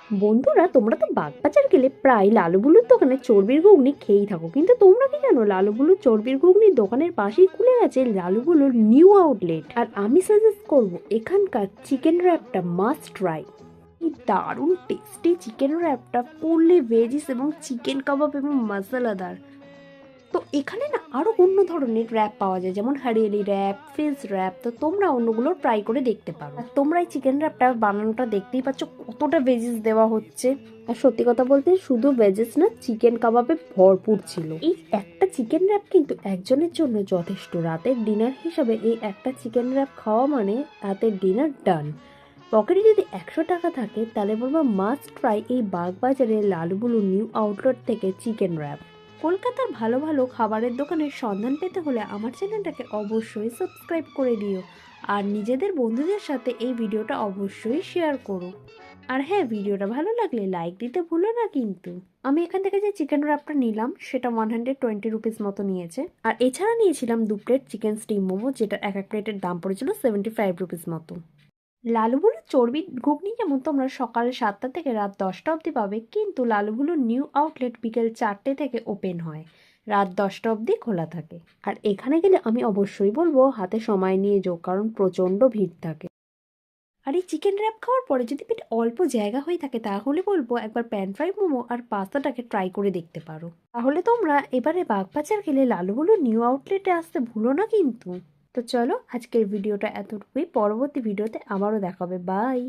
বন্ধুরা, তোমরা তো বাগবাজার গেলে প্রায় লালুবুলুর দোকানে চর্বির ঘুগনি খেয়েই থাকো, কিন্তু তোমরা কি জানো লালুবুলুর চর্বির ঘুগনির দোকানের পাশেই খুলে গেছে লালুবুলুর নিউ আউটলেট। আর আমি সাজেস্ট করব এখানকার চিকেন র্যাপটা মাস্ট ট্রাই। এই দারুণ টেস্টি চিকেন র্যাপটা ফুললি ভেজিস এবং চিকেন কাবাব এবং মশলাদার। তো এখানে না আরো অন্য ধরনের র্যাপ পাওয়া যায়, যেমন হরিয়ালি র্যাপ, ফিশ র্যাপ। তো তোমরা অন্যগুলো ট্রাই করে দেখতে পারো। আর তোমরা এই চিকেন র্যাপটা বানানোটা দেখতেই পাচ্ছ কতটা ভেজিস দেওয়া হচ্ছে। আর সত্যি কথা বলতে শুধু ভেজিস না, চিকেন কাবাবে ভরপুর ছিল। এই একটা চিকেন র্যাপ কিন্তু একজনের জন্য যথেষ্ট। রাতের ডিনার হিসাবে এই একটা চিকেন র্যাপ খাওয়া মানে রাতের ডিনার ডান। পকেটে যদি 100 টাকা থাকে তাহলে বলবো মাস্ট ট্রাই এই বাগবাজারের লালুবুলু নিউ আউটলেট থেকে চিকেন র্যাপ। কলকাতার ভালো ভালো খাবারের দোকানের সন্ধান পেতে হলে আমার চ্যানেলটাকে অবশ্যই সাবস্ক্রাইব করে দিও। আর নিজেদের বন্ধুদের সাথে এই ভিডিওটা অবশ্যই শেয়ার করো। আর হ্যাঁ, ভিডিওটা ভালো লাগলে লাইক দিতে ভুলো না কিন্তু। আমি এখান থেকে যে চিকেন র্যাপটা নিলাম সেটা 120 রুপিস মতো নিয়েছে। আর এছাড়া নিয়েছিলাম 2 প্লেট চিকেন স্টিম মোমো, যেটা এক এক প্লেটের দাম পড়েছিল 75 রুপিস মতো। লালুবুলুর চর্বির ঘুগনি যেমন তোমরা সকাল 7টা থেকে রাত 10টা অবধি পাবে, কিন্তু লালুবুলুর নিউ আউটলেট বিকেল 4টে থেকে ওপেন হয়, রাত 10টা অবধি খোলা থাকে। আর এখানে গেলে আমি অবশ্যই বলবো হাতে সময় নিয়ে যাও, কারণ প্রচণ্ড ভিড় থাকে। আর এই চিকেন র্যাপ খাওয়ার পরে যদি পেটে অল্প জায়গা হয়ে থাকে তাহলে বলবো একবার প্যান ফ্রাই মোমো আর পাস্তাটাকে ট্রাই করে দেখতে পারো। তাহলে তোমরা এবারে বাগবাজার গেলে লালুবুলুর নিউ আউটলেটে আসতে ভুলো না কিন্তু। তো চলো, আজকের ভিডিওটা এতটুকুই। পরবর্তী ভিডিওতে আবারও দেখাবে। বাই।